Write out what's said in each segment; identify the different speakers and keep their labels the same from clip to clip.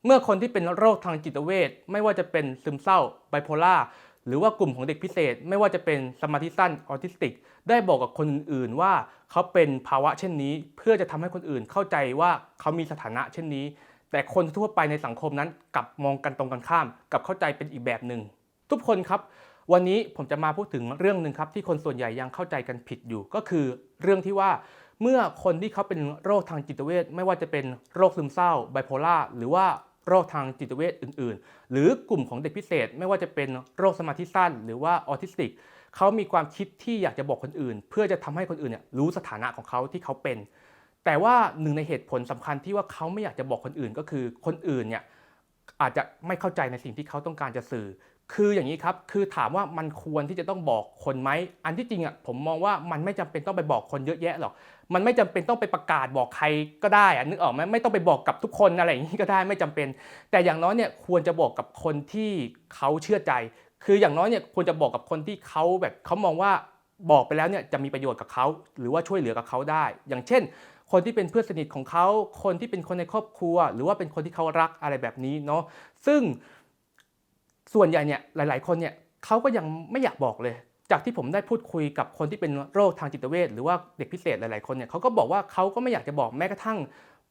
Speaker 1: เมื่อคนที่เป็นโรคทางจิตเวชไม่ว่าจะเป็นซึมเศร้าไบโพล่าหรือว่ากลุ่มของเด็กพิเศษไม่ว่าจะเป็นสมาธิสั้นออทิสติกได้บอกกับคนอื่นๆว่าเขาเป็นภาวะเช่นนี้เพื่อจะทำให้คนอื่นเข้าใจว่าเขามีสถานะเช่นนี้แต่คนทั่วไปในสังคมนั้นกลับมองกันตรงกันข้ามกับเข้าใจเป็นอีกแบบหนึ่งทุกคนครับวันนี้ผมจะมาพูดถึงเรื่องหนึ่งครับที่คนส่วนใหญ่ยังเข้าใจกันผิดอยู่ก็คือเรื่องที่ว่าเมื่อคนที่เขาเป็นโรคทางจิตเวชไม่ว่าจะเป็นโรคซึมเศร้าไบโพล่าหรือว่าโรคทางจิตเวชอื่นๆหรือกลุ่มของเด็กพิเศษไม่ว่าจะเป็นโรคสมาธิสั้นหรือว่าออทิสติกเขามีความคิดที่อยากจะบอกคนอื่นเพื่อจะทำให้คนอื่นเนี่ยรู้สถานะของเขาที่เขาเป็นแต่ว่าหนึ่งในเหตุผลสำคัญที่ว่าเขาไม่อยากจะบอกคนอื่นก็คือคนอื่นเนี่ยอาจจะไม่เข้าใจในสิ่งที่เขาต้องการจะสื่อคืออย่างนี้ครับคือถามว่ามันควรที่จะต้องบอกคนไหมอันที่จริงผมมองว่ามันไม่จำเป็นต้องไปบอกคนเยอะแยะหรอกมันไม่จำเป็นต้องไปประกาศบอกใครก็ได้นึกออกไหมไม่ต้องไปบอกกับทุกคนอะไรอย่างนี้ก็ได้ไม่จำเป็นแต่อย่างน้อยเนี่ยควรจะบอกกับคนที่เขาเชื่อใจคืออย่างน้อยเนี่ยควรจะบอกกับคนที่เขาแบบเขามองว่าบอกไปแล้วเนี่ยจะมีประโยชน์กับเขาหรือว่าช่วยเหลือกับเขาได้อย่างเช่นคนที่เป็นเพื่อนสนิทของเขาคนที่เป็นคนในครอบครัวหรือว่าเป็นคนที่เขารักอะไรแบบนี้เนาะซึ่งส่วนใหญ่เนี่ยหลายๆคนเนี่ยเขาก็ยังไม่อยากบอกเลยจากที่ผมได้พูดคุยกับคนที่เป็นโรคทางจิตเวชหรือว่าเด็กพิเศษหลายๆคนเนี่ยเขาก็บอกว่าเขาก็ไม่อยากจะบอกแม้กระทั่ง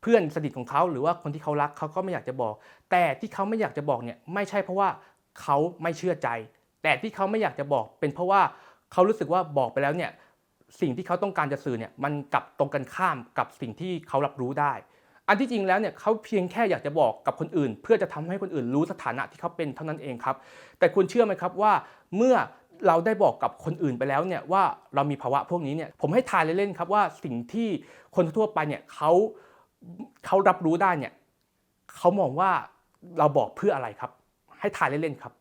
Speaker 1: เพื่อนสนิทของเขาหรือว่าคนที่เขารักเขาก็ไม่อยากจะบอกแต่ที่เขาไม่อยากจะบอกเนี่ยไม่ใช่เพราะว่าเขาไม่เชื่อใจแต่ที่เขาไม่อยากจะบอกเป็นเพราะว่าเขารู้สึกว่าบอกไปแล้วเนี่ยสิ่งที่เขาต้องการจะสื่อเนี่ยมันกลับตรงกันข้ามกับสิ่งที่เขารับรู้ได้อันที่จริงแล้วเนี่ยเขาเพียงแค่อยากจะบอกกับคนอื่นเพื่อจะทำให้คนอื่นรู้สถานะที่เขาเป็นเท่านั้นเองครับแต่คุณเชื่อไหมครับว่าเมื่อเราได้บอกกับคนอื่นไปแล้วเนี่ยว่าเรามีภาวะพวกนี้เนี่ยผมให้ทายเล่นๆครับว่าสิ่งที่คนทั่วไปเนี่ยเขารับรู้ได้เนี่ยเขามองว่าเราบอกเพื่ออะไรครับให้ทายเล่นๆครับ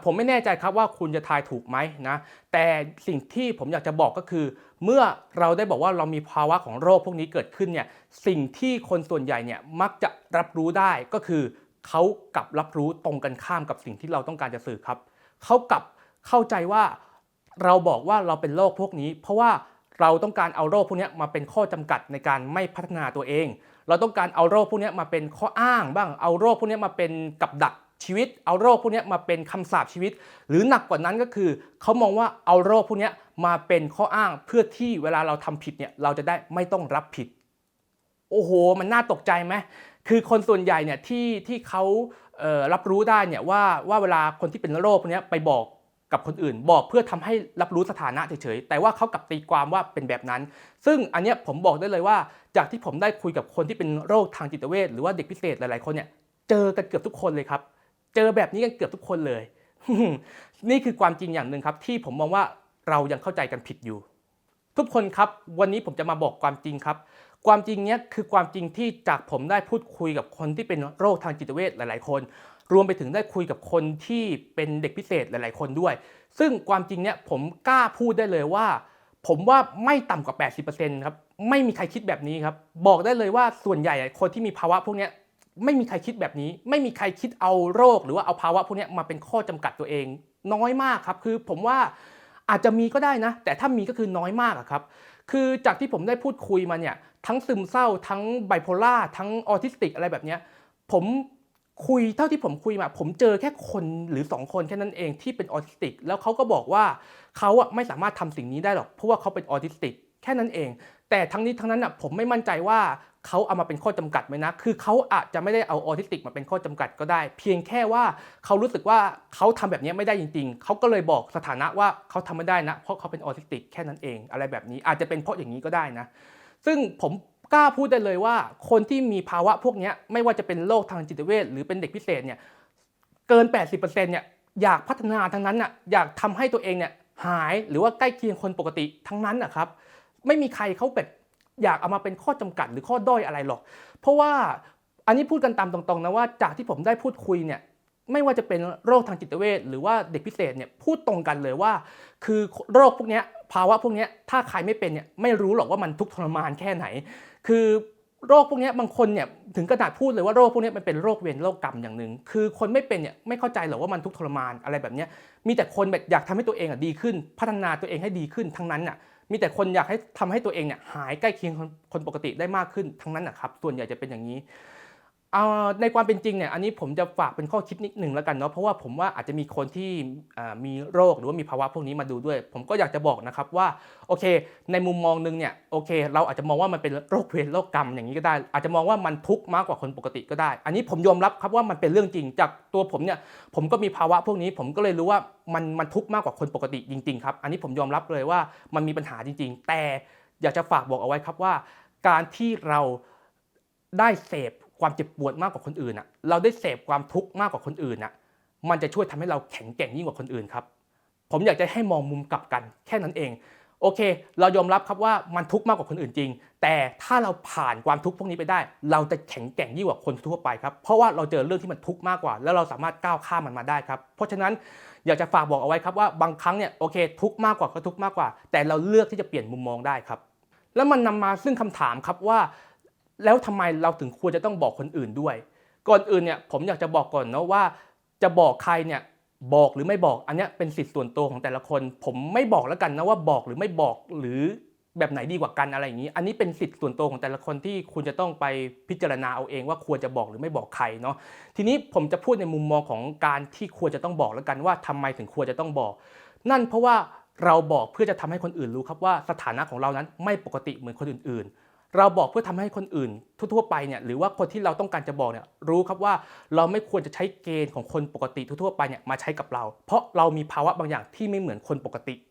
Speaker 1: ผมไม่แน่ใจครับว่าคุณจะทายถูกไหมนะแต่สิ่งที่ผมอยากจะบอกก็คือเมื่อเราได้บอกว่าเรามีภาวะของโรคพวกนี้เกิดขึ้นเนี่ยสิ่งที่คนส่วนใหญ่เนี่ยมักจะรับรู้ได้ก็คือเขากลับรับรู้ตรงกันข้ามกับสิ่งที่เราต้องการจะสื่อครับเขากลับเข้าใจว่าเราบอกว่าเราเป็นโรคพวกนี้เพราะว่าเราต้องการเอาโรคพวกนี้มาเป็นข้อจำกัดในการไม่พัฒนาตัวเองเราต้องการเอาโรคพวกนี้มาเป็นข้ออ้างบ้างเอาโรคพวกนี้มาเป็นกับดักชีวิตเอาโรคพวกนี้มาเป็นคำสาปชีวิตหรือหนักกว่านั้นก็คือเขามองว่าเอาโรคพวกนี้มาเป็นข้ออ้างเพื่อที่เวลาเราทำผิดเนี่ยเราจะได้ไม่ต้องรับผิดโอ้โหมันน่าตกใจไหมคือคนส่วนใหญ่เนี่ยที่เขารับรู้ได้เนี่ยว่าเวลาคนที่เป็นโรคพวกนี้ไปบอกกับคนอื่นบอกเพื่อทำให้รับรู้สถานะเฉยๆแต่ว่าเขากลับตีความว่าเป็นแบบนั้นซึ่งอันนี้ผมบอกได้เลยว่าจากที่ผมได้คุยกับคนที่เป็นโรคทางจิตเวชหรือว่าเด็กพิเศษหลายๆคนเนี่ยเจอกันเกือบทุกคนเลยครับเจอแบบนี้กันเกือบทุกคนเลย นี่คือความจริงอย่างหนึ่งครับที่ผมมองว่าเรายังเข้าใจกันผิดอยู่ทุกคนครับวันนี้ผมจะมาบอกความจริงครับความจริงเนี้ยคือความจริงที่จากผมได้พูดคุยกับคนที่เป็นโรคทางจิตเวชหลายๆคนรวมไปถึงได้คุยกับคนที่เป็นเด็กพิเศษหลายๆคนด้วยซึ่งความจริงเนี้ยผมกล้าพูดได้เลยว่าผมว่าไม่ต่ำกว่า 80% ครับไม่มีใครคิดแบบนี้ครับบอกได้เลยว่าส่วนใหญ่คนที่มีภาวะพวกนี้ไม่มีใครคิดแบบนี้ไม่มีใครคิดเอาโรคหรือว่าเอาภาวะพวกนี้มาเป็นข้อจำกัดตัวเองน้อยมากครับคือผมว่าอาจจะมีก็ได้นะแต่ถ้ามีก็คือน้อยมากครับคือจากที่ผมได้พูดคุยมาเนี่ยทั้งซึมเศร้าทั้งไบโพล่าทั้งออทิสติกอะไรแบบนี้ผมคุยเท่าที่ผมคุยมาผมเจอแค่คนหรือ2คนแค่นั้นเองที่เป็นออทิสติกแล้วเขาก็บอกว่าเขาไม่สามารถทำสิ่งนี้ได้หรอกเพราะว่าเขาเป็นออทิสติกแค่นั้นเองแต่ทั้งนี้ทั้งนั้นผมไม่มั่นใจว่าเขาเอามาเป็นข้อจำกัดไหมนะคือเขาอาจจะไม่ได้เอาออทิสติกมาเป็นข้อจำกัดก็ได้เพียงแค่ว่าเขารู้สึกว่าเขาทำแบบนี้ไม่ได้จริงๆเขาก็เลยบอกสถานะว่าเขาทำไม่ได้นะเพราะเขาเป็นออทิสติกแค่นั้นเองอะไรแบบนี้อาจจะเป็นเพราะอย่างนี้ก็ได้นะซึ่งผมกล้าพูดได้เลยว่าคนที่มีภาวะพวกนี้ไม่ว่าจะเป็นโรคทางจิตเวชหรือเป็นเด็กพิเศษเนี่ยเกิน 80%เนี่ยอยากพัฒนาทั้งนั้นอยากทำให้ตัวเองเนี่ยหายหรือว่าใกล้เคียงคนปกติทั้งนั้นนะครับไม่มีใครเขาแบบอยากเอามาเป็นข้อจำกัดหรือข้อด้อยอะไรหรอกเพราะว่าอันนี้พูดกันตามตรงๆนะว่าจากที่ผมได้พูดคุยเนี่ยไม่ว่าจะเป็นโรคทางจิตเวชหรือว่าเด็กพิเศษเนี่ยพูดตรงกันเลยว่าคือโรคพวกนี้ภาวะพวกนี้ถ้าใครไม่เป็นเนี่ยไม่รู้หรอกว่ามันทุกข์ทรมานแค่ไหนคือโรคพวกนี้บางคนเนี่ยถึงขนาดพูดเลยว่าโรคพวกนี้มันเป็นโรคเวรโรคกรรมอย่างหนึ่งคือคนไม่เป็นเนี่ยไม่เข้าใจหรอกว่ามันทุกข์ทรมานอะไรแบบนี้มีแต่คนแบบอยากทำให้ตัวเองดีขึ้นพัฒนาตัวเองให้ดีขึ้นทั้งนั้น มีแต่คนอยากให้ทำให้ตัวเองเนี่ยหายใกล้เคียงคนปกติได้มากขึ้นทั้งนั้นนะครับส่วนใหญ่จะเป็นอย่างนี้ในความเป็นจริงเนี่ยอันนี้ผมจะฝากเป็นข้อคิดนิดหนึ่งแล้วกันเนาะเพราะว่าผมว่าอาจจะมีคนที่มีโรคหรือว่ามีภาวะพวกนี้มาดูด้วยผมก็อยากจะบอกนะครับว่าโอเคในมุมมองนึงเนี่ยโอเคเราอาจจะมองว่ามันเป็นโรคเวรโรคกรรมอย่างนี้ก็ได้อาจจะมองว่ามันทุกข์มากกว่าคนปกติก็ได้อันนี้ผมยอมรับครับว่ามันเป็นเรื่องจริงจากตัวผมเนี่ยผมก็มีภาวะพวกนี้ผมก็เลยรู้ว่ามันทุกข์มากกว่าคนปกติจริงๆครับอันนี้ผมยอมรับเลยว่ามันมีปัญหาจริงๆแต่อยากจะฝากบอกเอาไว้ครับว่าการที่เราได้เสพความเจ็บปวดมากกว่าคนอื่นเราได้เสพความทุกข์มากกว่าคนอื่นมันจะช่วยทำให้เราแข็งแกร่งยิ่งกว่าคนอื่นครับผมอยากจะให้มองมุมกลับกันแค่นั้นเองโอเคเรายอมรับครับว่ามันทุกข์มากกว่าคนอื่นจริงแต่ถ้าเราผ่านความทุกข์พวกนี้ไปได้เราจะแข็งแกร่งยิ่งกว่าคนทั่วไปครับเพราะว่าเราเจอเรื่องที่มันทุกข์มากกว่าแล้วเราสามารถก้าวข้ามมันมาได้ครับเพราะฉะนั้นอยากจะฝากบอกเอาไว้ครับว่าบางครั้งเนี่ยโอเคทุกข์มากกว่าก็ทุกข์มากกว่าแต่เราเลือกที่จะเปลี่ยนมุมมองได้ครับแล้วมันนำมาซึ่งคำถามครับว่าแล้วทำไมเราถึงควรจะต้องบอกคนอื่นด้วยก่อนอื่นเนี่ยผมอยากจะบอกก่อนนะว่าจะบอกใครเนี่ยบอกหรือไม่บอกอันนี้เป็นสิทธิส่วนตัวของแต่ละคนผมไม่บอกแล้วกันนะว่าบอกหรือไม่บอกหรือแบบไหนดีกว่ากันอะไรอย่างนี้อันนี้เป็นสิทธิส่วนตัวของแต่ละคนที่คุณจะต้องไปพิจารณาเอาเองว่าควรจะบอกหรือไม่บอกใครเนาะทีนี้ผมจะพูดในมุมมองของการที่ควรจะต้องบอกแล้วกันว่าทำไมถึงควรจะต้องบอกนั่นเพราะว่าเราบอกเพื่อจะทำให้คนอื่นรู้ครับว่าสถานะของเรานั้นไม่ปกติเหมือนคนอื่นๆเราบอกเพื่อทำให้คนอื่นทั่วๆไปเนี่ยหรือว่าคนที่เราต้องการจะบอกเนี่ยรู้ครับว่าเราไม่ควรจะใช้เกณฑ์ของคนปกติทั่วๆไปเนี่ยมาใช้กับเราเพราะเรามีภาวะบางอย่างที่ไม่เหมือนคนปกติ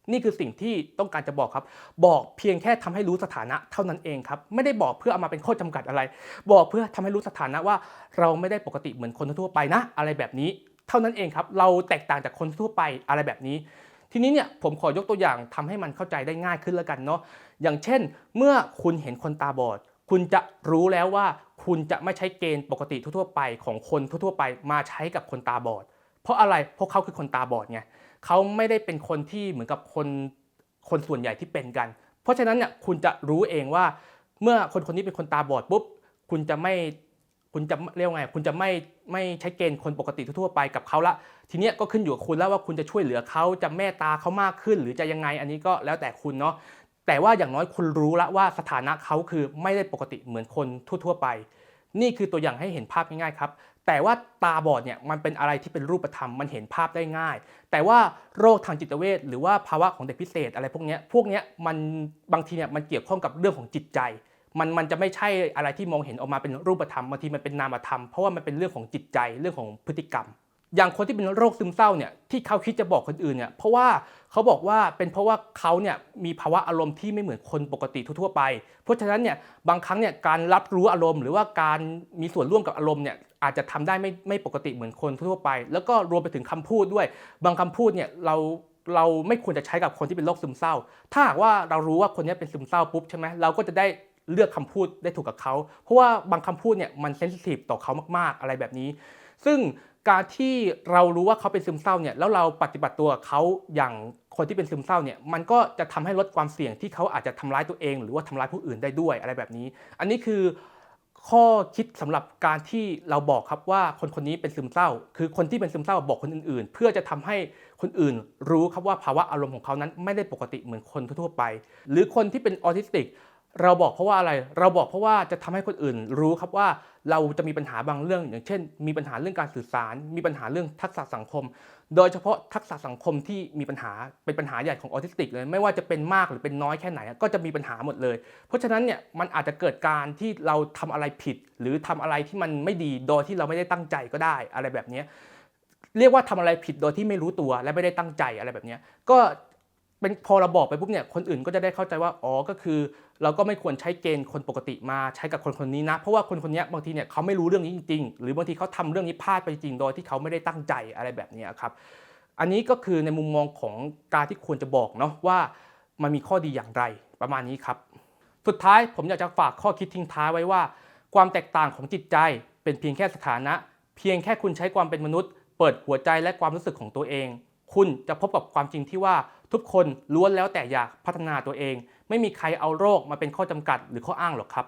Speaker 1: นี่คือสิ่งที่ต้องการจะบอกครับบอกเพียงแค่ทำให้รู้สถานะเท่านั้นเองครับไม่ได้บอกเพื่อเอามาเป็นข้อจำกัดอะไรบอกเพื่อทำให้รู้สถานะว่าเราไม่ได้ปกติเหมือนคนทั่วไปนะอะไรแบบนี้เท่านั้นเองครับเราแตกต่างจากคนทั่วไปอะไรแบบนี้ทีนี้เนี่ยผมขอยกตัวอย่างทำให้มันเข้าใจได้ง่ายขึ้นแล้วกันเนาะอย่างเช่นเมื่อคุณเห็นคนตาบอดคุณจะรู้แล้วว่าคุณจะไม่ใช้เกณฑ์ปกติทั่วไปของคนทั่วไปมาใช้กับคนตาบอดเพราะอะไรเพราะเขาคือคนตาบอดไงเขาไม่ได้เป็นคนที่เหมือนกับคนส่วนใหญ่ที่เป็นกันเพราะฉะนั้นเนี่ยคุณจะรู้เองว่าเมื่อคนนี้เป็นคนตาบอดปุ๊บคุณจะเรียกว่าไงคุณจะไม่ใช้เกณฑ์คนปกติทั่วไปกับเขาละทีนี้ก็ขึ้นอยู่กับคุณแล้วว่าคุณจะช่วยเหลือเขาจะเมตตาเขามากขึ้นหรือจะยังไงอันนี้ก็แล้วแต่คุณเนาะแต่ว่าอย่างน้อยคุณรู้แล้วว่าสถานะเขาคือไม่ได้ปกติเหมือนคนทั่วไปนี่คือตัวอย่างให้เห็นภาพง่ายๆครับแต่ว่าตาบอดเนี่ยมันเป็นอะไรที่เป็นรูปธรรมมันเห็นภาพได้ง่ายแต่ว่าโรคทางจิตเวชหรือว่าภาวะของเด็กพิเศษอะไรพวกนี้มันบางทีเนี่ยมันเกี่ยวข้องกับเรื่องของจิตใจมันจะไม่ใช่อะไรที่มองเห็นออกมาเป็นรูปธรรมบางทีมันเป็นนามธรรมเพราะว่ามันเป็นเรื่องของจิตใจเรื่องของพฤติกรรมอย่างคนที่เป็นโรคซึมเศร้าเนี่ยที่เขาคิดจะบอกคนอื่นเนี่ยเพราะว่าเขาบอกว่าเป็นเพราะว่าเขาเนี่ยมีภาวะอารมณ์ที่ไม่เหมือนคนปกติทั่วไปเพราะฉะนั้นเนี่ยบางครั้งเนี่ยการรับรู้อารมณ์หรือว่าการมีส่วนร่วมกับอารมณ์เนี่ยอาจจะทำได้ไม่ปกติเหมือนคนทั่วไปแล้วก็รวมไปถึงคำพูดด้วยบางคำพูดเนี่ยเราไม่ควรจะใช้กับคนที่เป็นโรคซึมเศร้าถ้าหากว่าเรารู้ว่าคนนี้เป็นซึมเศร้าปุ๊บใช่ไหมเราก็จะได้เลือกคำพูดได้ถูกกับเขาเพราะว่าบางคำพูดเนี่ยมันเซนซิทีฟต่อเขามากๆอะไรแบบนี้ซึ่งการที่เรารู้ว่าเขาเป็นซึมเศร้าเนี่ยแล้วเราปฏิบัติตัวกับเขาอย่างคนที่เป็นซึมเศร้าเนี่ยมันก็จะทำให้ลดความเสี่ยงที่เขาอาจจะทำร้ายตัวเองหรือว่าทำร้ายผู้อื่นได้ด้วยอะไรแบบนี้อันนี้คือข้อคิดสำหรับการที่เราบอกครับว่าคนนี้เป็นซึมเศร้าคือคนที่เป็นซึมเศร้าบอกคนอื่นๆเพื่อจะทำให้คนอื่นรู้ครับว่าภาวะอารมณ์ของเขานั้นไม่ได้ปกติเหมือนคนทั่วไปหรือคนที่เป็นออทิสติกเราบอกเพราะว่าอะไรเราบอกเพราะว่าจะทำให้คนอื่นรู้ครับว่าเราจะมีปัญหาบางเรื่องอย่างเช่นมีปัญหาเรื่องการสื่อสารมีปัญหาเรื่องทักษะสังคมโดยเฉพาะทักษะสังคมที่มีปัญหาเป็นปัญหาใหญ่ของออทิสติกเลยไม่ว่าจะเป็นมากหรือเป็นน้อยแค่ไหนก็จะมีปัญหาหมดเลยเพราะฉะนั้นเนี่ยมันอาจจะเกิดการที่เราทำอะไรผิดหรือทำอะไรที่มันไม่ดีโดยที่เราไม่ได้ตั้งใจก็ได้อะไรแบบนี้เรียกว่าทำอะไรผิดโดยที่ไม่รู้ตัวและไม่ได้ตั้งใจอะไรแบบนี้ก็เป็นพอเราบอกไปปุ๊บเนี่ยคนอื่นก็จะได้เข้าใจว่าอ๋อก็คือเราก็ไม่ควรใช้เกณฑ์คนปกติมาใช้กับคนนี้นะเพราะว่าคนนี้บางทีเนี่ยเขาไม่รู้เรื่องนี้จริงๆหรือบางทีเขาทำเรื่องนี้พลาดไปจริงโดยที่เขาไม่ได้ตั้งใจอะไรแบบนี้ครับอันนี้ก็คือในมุมมองของการที่ควรจะบอกเนาะว่ามันมีข้อดีอย่างไรประมาณนี้ครับสุดท้ายผมอยากจะฝากข้อคิดทิ้งท้ายไว้ว่าความแตกต่างของจิตใจเป็นเพียงแค่สถานะเพียงแค่คุณใช้ความเป็นมนุษย์เปิดหัวใจและความรู้สึกของตัวเองคุณจะพบกับความจริงที่ว่าทุกคนล้วนแล้วแต่อยากพัฒนาตัวเองไม่มีใครเอาโรคมาเป็นข้อจำกัดหรือข้ออ้างหรอกครับ